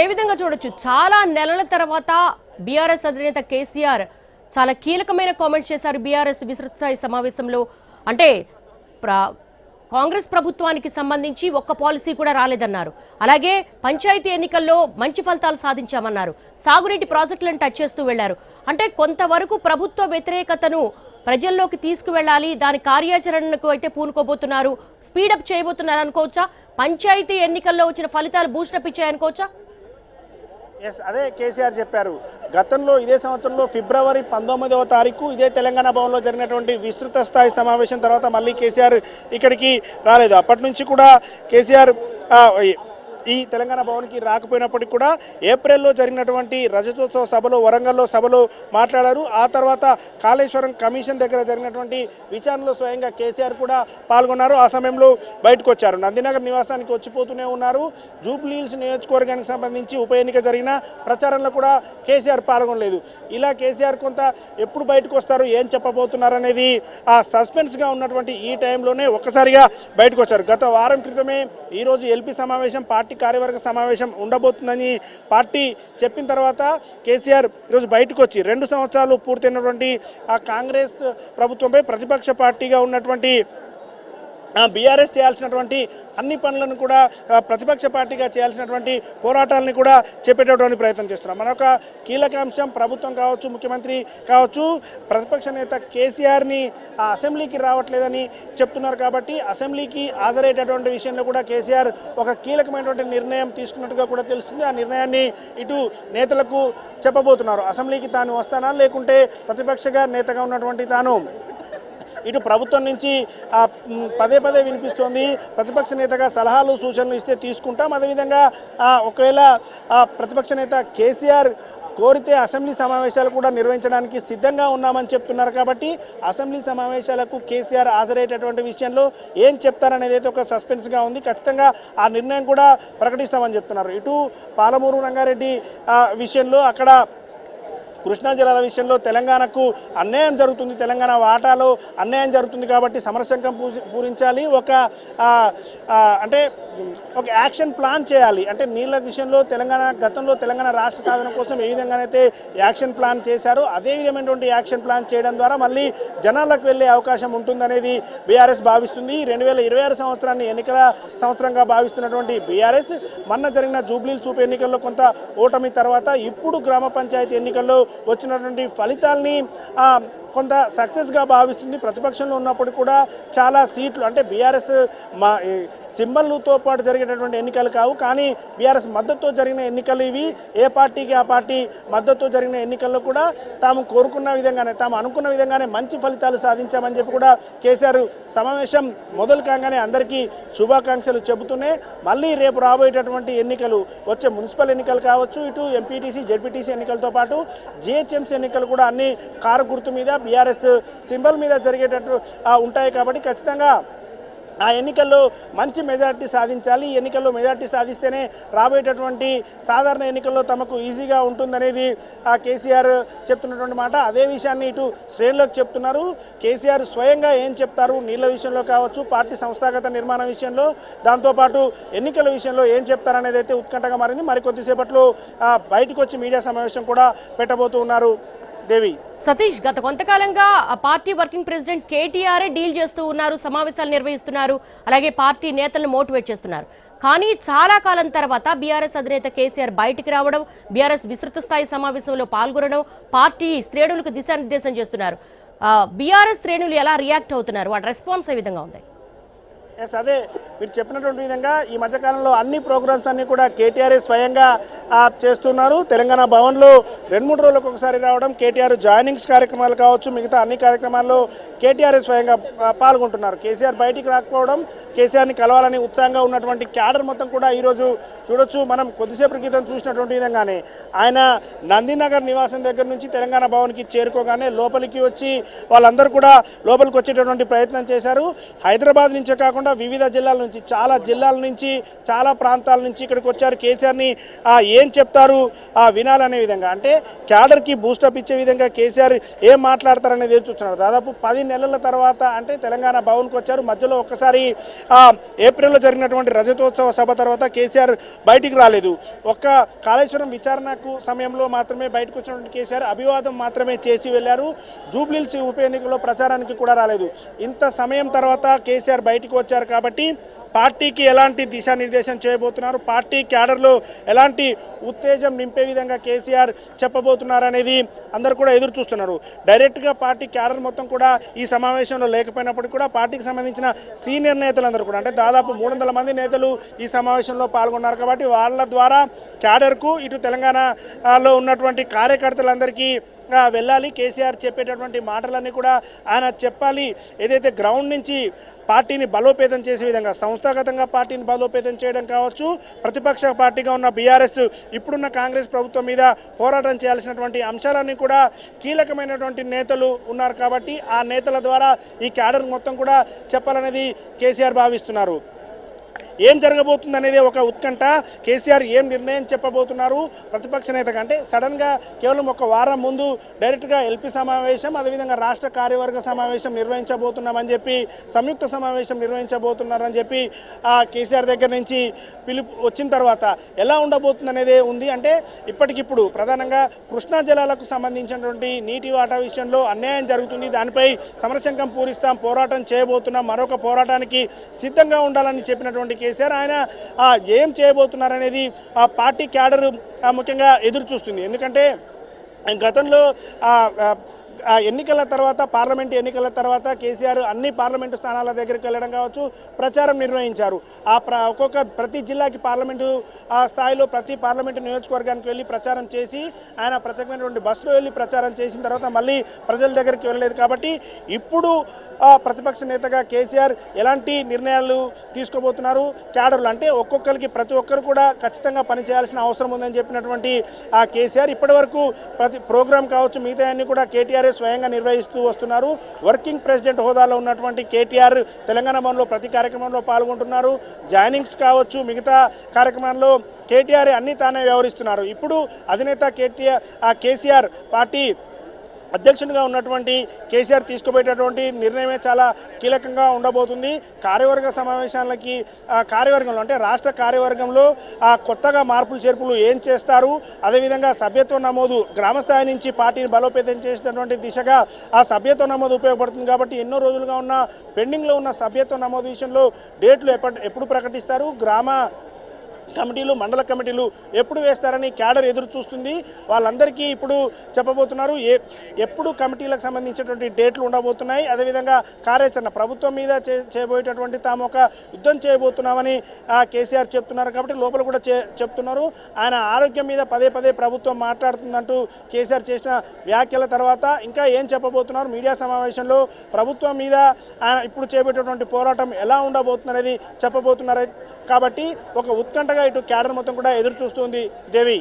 ఏ విధంగా చూడొచ్చు చాలా నెలల తర్వాత బీఆర్ఎస్ అధినేత కేసీఆర్ చాలా కీలకమైన కామెంట్స్ చేశారు బీఆర్ఎస్ విస్తృత స్థాయి సమావేశంలో. అంటే కాంగ్రెస్ ప్రభుత్వానికి సంబంధించి ఒక్క పాలసీ కూడా రాలేదన్నారు. అలాగే పంచాయతీ ఎన్నికల్లో మంచి ఫలితాలు సాధించామన్నారు. సాగునీటి ప్రాజెక్టులను టచ్ చేస్తూ వెళ్లారు. అంటే కొంతవరకు ప్రభుత్వ వ్యతిరేకతను ప్రజల్లోకి తీసుకువెళ్ళాలి, దాని కార్యాచరణకు అయితే పూనుకోబోతున్నారు, స్పీడప్ చేయబోతున్నారు అనుకోవచ్చా? పంచాయతీ ఎన్నికల్లో వచ్చిన ఫలితాలు బూస్టప్ ఇచ్చాయనుకోవచ్చా? ఎస్, అదే కేసీఆర్ చెప్పారు. గతంలో ఇదే సంవత్సరంలో ఫిబ్రవరి 19వ తారీఖు ఇదే తెలంగాణ భవన్లో జరిగినటువంటి విస్తృత స్థాయి సమావేశం తర్వాత మళ్ళీ కేసీఆర్ ఇక్కడికి రాలేదు. అప్పటి నుంచి కూడా కేసీఆర్ ఈ తెలంగాణ భవన్కి రాకపోయినప్పటికీ కూడా ఏప్రిల్లో జరిగినటువంటి రజతోత్సవ సభలో వరంగల్లో సభలో మాట్లాడారు. ఆ తర్వాత కాళేశ్వరం కమిషన్ దగ్గర జరిగినటువంటి విచారణలో స్వయంగా కేసీఆర్ కూడా పాల్గొన్నారు. ఆ సమయంలో బయటకు వచ్చారు. నందినగర్ నివాసానికి వచ్చిపోతూనే ఉన్నారు. జూబ్లీహిల్స్ నియోజకవర్గానికి సంబంధించి ఉప ఎన్నిక జరిగిన ప్రచారంలో కూడా కేసీఆర్ పాల్గొనలేదు. ఇలా కేసీఆర్ కొంత ఎప్పుడు బయటకు వస్తారు, ఏం చెప్పబోతున్నారు అనేది ఆ సస్పెన్స్గా ఉన్నటువంటి ఈ టైంలోనే ఒక్కసారిగా బయటకు వచ్చారు. గత వారం క్రితమే ఈరోజు ఎల్పీ సమావేశం, పార్టీ కార్యవర్గ సమావేశం ఉండబోతుందని పార్టీ చెప్పిన తర్వాత కేసీఆర్ ఈరోజు బయటకు వచ్చి 2 సంవత్సరాలు పూర్తయినటువంటి ఆ కాంగ్రెస్ ప్రభుత్వంపై ప్రతిపక్ష పార్టీగా ఉన్నటువంటి బీఆర్ఎస్ చేయాల్సినటువంటి అన్ని పనులను కూడా ప్రతిపక్ష పార్టీగా చేయాల్సినటువంటి పోరాటాలని కూడా చెప్పేటటువంటి ప్రయత్నం చేస్తున్నాం. మరొక కీలక అంశం, ప్రభుత్వం కావచ్చు, ముఖ్యమంత్రి కావచ్చు, ప్రతిపక్ష నేత కేసీఆర్ని అసెంబ్లీకి రావట్లేదని చెప్తున్నారు. కాబట్టి అసెంబ్లీకి హాజరయ్యేటటువంటి విషయంలో కూడా కేసీఆర్ ఒక కీలకమైనటువంటి నిర్ణయం తీసుకున్నట్టుగా కూడా తెలుస్తుంది. ఆ నిర్ణయాన్ని ఇటు నేతలకు చెప్పబోతున్నారు. అసెంబ్లీకి తాను వస్తానా, లేకుంటే ప్రతిపక్షగా నేతగా ఉన్నటువంటి తాను ఇటు ప్రభుత్వం నుంచి పదే పదే వినిపిస్తోంది, ప్రతిపక్ష నేతగా సలహాలు సూచనలు ఇస్తే తీసుకుంటాం, అదేవిధంగా ఒకవేళ ప్రతిపక్ష నేత కేసీఆర్ కోరితే అసెంబ్లీ సమావేశాలు కూడా నిర్వహించడానికి సిద్ధంగా ఉన్నామని చెప్తున్నారు. కాబట్టి అసెంబ్లీ సమావేశాలకు కేసీఆర్ హాజరయ్యేటటువంటి విషయంలో ఏం చెప్తారనేది అయితే ఒక సస్పెన్స్గా ఉంది. ఖచ్చితంగా ఆ నిర్ణయం కూడా ప్రకటిస్తామని చెప్తున్నారు. ఇటు పాలమూరు రంగారెడ్డి విషయంలో, అక్కడ కృష్ణా జిల్లాల విషయంలో తెలంగాణకు అన్యాయం జరుగుతుంది, తెలంగాణ వాటాలో అన్యాయం జరుగుతుంది. కాబట్టి సమరశంకం పూరించాలి, అంటే ఒక యాక్షన్ ప్లాన్ చేయాలి. అంటే నీళ్ళ విషయంలో గతంలో తెలంగాణ రాష్ట్ర సాధన కోసం ఏ విధంగానైతే యాక్షన్ ప్లాన్ చేశారో అదే విధమైనటువంటి యాక్షన్ ప్లాన్ చేయడం ద్వారా మళ్ళీ జనాలకు వెళ్ళే అవకాశం ఉంటుందనేది బీఆర్ఎస్ భావిస్తుంది. 2026 సంవత్సరాన్ని ఎన్నికల సంవత్సరంగా భావిస్తున్నటువంటి బీఆర్ఎస్ మొన్న జరిగిన జూబ్లీహిల్స్ ఉప ఎన్నికల్లో కొంత ఓటమి తర్వాత ఇప్పుడు గ్రామ పంచాయతీ ఎన్నికల్లో వచ్చినటువంటి ఫలితాల్ని కొంత సక్సెస్గా భావిస్తుంది. ప్రతిపక్షంలో ఉన్నప్పుడు కూడా చాలా సీట్లు, అంటే బీఆర్ఎస్ సింబల్తో పాటు జరిగేటటువంటి ఎన్నికలు కావు, కానీ బీఆర్ఎస్ మద్దతుతో జరిగిన ఎన్నికలు ఇవి. ఏ పార్టీకి ఆ పార్టీ మద్దతుతో జరిగిన ఎన్నికల్లో కూడా తాము కోరుకున్న విధంగానే, తాము అనుకున్న విధంగానే మంచి ఫలితాలు సాధించామని చెప్పి కూడా కేసీఆర్ సమావేశం మొదలు కాగానే అందరికీ శుభాకాంక్షలు చెబుతూనే మళ్ళీ రేపు రాబోయేటటువంటి ఎన్నికలు, వచ్చే మున్సిపల్ ఎన్నికలు కావచ్చు, ఇటు ఎంపీటీసీ జెడ్పీటీసీ ఎన్నికలతో పాటు జిహెచ్ఎంసీ ఎన్నికలు కూడా అన్ని కారు గుర్తు మీద, బీఆర్ఎస్ సింబల్ మీద జరిగేటట్టు ఉంటాయి. కాబట్టి ఖచ్చితంగా ఆ ఎన్నికల్లో మంచి మెజార్టీ సాధించాలి. ఈ ఎన్నికల్లో మెజార్టీ సాధిస్తేనే రాబోయేటటువంటి సాధారణ ఎన్నికల్లో తమకు ఈజీగా ఉంటుందనేది కేసీఆర్ చెప్తున్నటువంటి మాట. అదే విషయాన్ని ఇటు శ్రేణులకు చెప్తున్నారు. కేసీఆర్ స్వయంగా ఏం చెప్తారు, నీళ్ళ విషయంలో కావచ్చు, పార్టీ సంస్థాగత నిర్మాణం విషయంలో, దాంతోపాటు ఎన్నికల విషయంలో ఏం చెప్తారనేది అయితే ఉత్కంఠగా మారింది. మరికొద్దిసేపట్లో బయటకు వచ్చి మీడియా సమావేశం కూడా పెట్టబోతూ ఉన్నారు. దేవి, సతీష్, గత కొంతకాలంగా party working president KTR deal చేస్తూ ఉన్నారు, సమావేశాలు నిర్వహిస్తున్నారు, అలాగే పార్టీ నేతలను మోటివేట్ చేస్తున్నారు. కానీ చాలా కాలం తర్వాత బీఆర్ఎస్ అధినేత కేసీఆర్ బయటికి రావడం, బీఆర్ఎస్ విస్తృత స్థాయి సమావేశంలో పాల్గొనడం, పార్టీ శ్రేణులకు దిశానిర్దేశం చేస్తున్నారు. బీఆర్ఎస్ శ్రేణులు ఎలా రియాక్ట్ అవుతున్నారు, వాటి రెస్పాన్స్ ఏ విధంగా ఉంది? ఎస్, అదే మీరు చెప్పినటువంటి విధంగా ఈ మధ్యకాలంలో అన్ని ప్రోగ్రామ్స్ అన్నీ కూడా కేటీఆర్ స్వయంగా చేస్తున్నారు. తెలంగాణ భవన్లో 2-3 రోజులకు ఒకసారి రావడం, కేటీఆర్ జాయినింగ్స్ కార్యక్రమాలు కావచ్చు, మిగతా అన్ని కార్యక్రమాల్లో కేటీఆర్ స్వయంగా పాల్గొంటున్నారు. కేసీఆర్ బయటికి రాకపోవడం, కేసీఆర్ని కలవాలని ఉత్సాహంగా ఉన్నటువంటి క్యాడర్ మొత్తం కూడా ఈరోజు చూడొచ్చు. మనం కొద్దిసేపు క్రితం చూసినటువంటి విధంగానే ఆయన నందినగర్ నివాసం దగ్గర నుంచి తెలంగాణ భవన్కి చేరుకోగానే లోపలికి వచ్చి వాళ్ళందరూ కూడా లోపలికి వచ్చేటటువంటి ప్రయత్నం చేశారు. హైదరాబాద్ నుంచే కాకుండా కాకుండా వివిధ జిల్లాల నుంచి చాలా జిల్లాల నుంచి చాలా ప్రాంతాల నుంచి ఇక్కడికి వచ్చారు. కేసీఆర్ని ఏం చెప్తారు వినాలనే విధంగా, అంటే క్యాడర్కి బూస్టప్ ఇచ్చే విధంగా కేసీఆర్ ఏం మాట్లాడతారనేది చూస్తున్నారు. దాదాపు 10 నెలల తర్వాత అంటే తెలంగాణ భవన్కి వచ్చారు. మధ్యలో ఒక్కసారి ఏప్రిల్లో జరిగినటువంటి రజతోత్సవ సభ తర్వాత కేసీఆర్ బయటికి రాలేదు. ఒక్క కాళేశ్వరం విచారణకు సమయంలో మాత్రమే బయటకు వచ్చినటువంటి కేసీఆర్ అభివాదం మాత్రమే చేసి వెళ్ళారు. జూబ్లీహిల్స్ ఉప ఎన్నికల్లో ప్రచారానికి కూడా రాలేదు. ఇంత సమయం తర్వాత కేసీఆర్ బయటికి వచ్చారు కాబట్టి పార్టీకి ఎలాంటి దిశానిర్దేశం చేయబోతున్నారు, పార్టీ క్యాడర్లో ఎలాంటి ఉత్తేజం నింపే విధంగా కేసీఆర్ చెప్పబోతున్నారనేది అందరూ కూడా ఎదురు చూస్తున్నారు. డైరెక్ట్గా పార్టీ క్యాడర్ మొత్తం కూడా ఈ సమావేశంలో లేకపోయినప్పటికీ కూడా పార్టీకి సంబంధించిన సీనియర్ నేతలందరూ కూడా, అంటే దాదాపు 300 మంది నేతలు ఈ సమావేశంలో పాల్గొన్నారు కాబట్టి వాళ్ళ ద్వారా క్యాడర్కు ఇటు తెలంగాణలో ఉన్నటువంటి కార్యకర్తలందరికీ వెళ్ళాలి. కేసీఆర్ చెప్పేటటువంటి మాటలన్నీ కూడా ఆయన చెప్పాలి. ఏదైతే గ్రౌండ్ నుంచి పార్టీని బలోపేతం చేసే విధంగా, సంస్థాగతంగా పార్టీని బలోపేతం చేయడం కావచ్చు, ప్రతిపక్ష పార్టీగా ఉన్న బీఆర్ఎస్ ఇప్పుడున్న కాంగ్రెస్ ప్రభుత్వం మీద పోరాటం చేయాల్సినటువంటి అంశాలన్నీ కూడా కీలకమైనటువంటి నేతలు ఉన్నారు కాబట్టి ఆ నేతల ద్వారా ఈ క్యాడర్ మొత్తం కూడా చెప్పాలనేది కేసీఆర్ భావిస్తున్నారు. ఏం జరగబోతుంది అనేది ఒక ఉత్కంఠ. కేసీఆర్ ఏం నిర్ణయం చెప్పబోతున్నారు ప్రతిపక్ష నేతగా, అంటే సడన్గా కేవలం ఒక వారం ముందు డైరెక్ట్గా ఎల్పీ సమావేశం, అదేవిధంగా రాష్ట్ర కార్యవర్గ సమావేశం నిర్వహించబోతున్నామని చెప్పి, సంయుక్త సమావేశం నిర్వహించబోతున్నారని చెప్పి కేసీఆర్ దగ్గర నుంచి పిలుపు వచ్చిన తర్వాత ఎలా ఉండబోతుంది అనేది ఉంది. అంటే ఇప్పటికిప్పుడు ప్రధానంగా కృష్ణా జలాలకు సంబంధించినటువంటి నీటి వాటా విషయంలో అన్యాయం జరుగుతుంది, దానిపై సమరశంకం పూరిస్తాం, పోరాటం చేయబోతున్నాం, మరొక పోరాటానికి సిద్ధంగా ఉండాలని చెప్పినటువంటి కేసీఆర్ ఆయన ఏం చేయబోతున్నారనేది పార్టీ క్యాడర్ ముఖ్యంగా ఎదురు చూస్తుంది. ఎందుకంటే గతంలో ఎన్నికల తర్వాత, పార్లమెంటు ఎన్నికల తర్వాత కేసీఆర్ అన్ని పార్లమెంటు స్థానాల దగ్గరికి వెళ్ళడం కావచ్చు, ప్రచారం నిర్వహించారు. ప్రతి జిల్లాకి పార్లమెంటు స్థాయిలో ప్రతి పార్లమెంటు నియోజకవర్గానికి వెళ్ళి ప్రచారం చేసి ఆయన ప్రత్యేకమైనటువంటి బస్సులో వెళ్ళి ప్రచారం చేసిన తర్వాత మళ్ళీ ప్రజల దగ్గరికి వెళ్ళలేదు. కాబట్టి ఇప్పుడు ప్రతిపక్ష నేతగా కేసీఆర్ ఎలాంటి నిర్ణయాలు తీసుకోబోతున్నారు, క్యాడర్లు అంటే ఒక్కొక్కరికి ప్రతి ఒక్కరు కూడా ఖచ్చితంగా పనిచేయాల్సిన అవసరం ఉందని చెప్పినటువంటి కేసీఆర్ ఇప్పటి వరకు ప్రతి ప్రోగ్రాం కావచ్చు మిగతా అన్ని కూడా కేటీఆర్ స్వయంగా నిర్వహిస్తూ వస్తున్నారు. వర్కింగ్ ప్రెసిడెంట్ హోదాలో ఉన్నటువంటి కేటీఆర్ తెలంగాణ భవన్లో ప్రతి కార్యక్రమంలో పాల్గొంటున్నారు. జాయినింగ్స్ కావచ్చు మిగతా కార్యక్రమాల్లో కేటీఆర్ అన్ని తానే వ్యవహరిస్తున్నారు. ఇప్పుడు అధినేత కేసీఆర్ పార్టీ అధ్యక్షునిగా ఉన్నటువంటి కేసీఆర్ తీసుకోబోయేటటువంటి నిర్ణయమే చాలా కీలకంగా ఉండబోతుంది. కార్యవర్గ సమావేశాలకి కార్యవర్గంలో అంటే రాష్ట్ర కార్యవర్గంలో కొత్తగా మార్పులు చేర్పులు ఏం చేస్తారు, అదేవిధంగా సభ్యత్వ నమోదు గ్రామస్థాయి నుంచి పార్టీని బలోపేతం చేసేటటువంటి దిశగా ఆ సభ్యత్వ నమోదు ఉపయోగపడుతుంది. కాబట్టి ఎన్నో రోజులుగా ఉన్న పెండింగ్లో ఉన్న సభ్యత్వ నమోదు విషయంలో డేట్లు ఎప్పుడు ప్రకటిస్తారు, గ్రామ కమిటీలు మండల కమిటీలు ఎప్పుడు వేస్తారని క్యాడర్ ఎదురు చూస్తుంది. వాళ్ళందరికీ ఇప్పుడు చెప్పబోతున్నారు ఎప్పుడు కమిటీలకు సంబంధించినటువంటి డేట్లు ఉండబోతున్నాయి, అదేవిధంగా కార్యాచరణ ప్రభుత్వం మీద చేయబోయేటటువంటి తాము ఒక యుద్ధం చేయబోతున్నామని కేసీఆర్ చెప్తున్నారు. కాబట్టి లోపల కూడా చెప్తున్నారు. ఆయన ఆరోగ్యం మీద పదే పదే ప్రభుత్వం మాట్లాడుతుందంటూ కేసీఆర్ చేసిన వ్యాఖ్యల తర్వాత ఇంకా ఏం చెప్పబోతున్నారు, మీడియా సమావేశంలో ప్రభుత్వం మీద ఆయన ఇప్పుడు చేయబోయేటటువంటి పోరాటం ఎలా ఉండబోతుంది అనేది చెప్పబోతున్నారు. కాబట్టి ఒక ఉత్కంఠగా ఇటు క్యాడర్ మొత్తం కూడా ఎదురు చూస్తుంది. దేవి.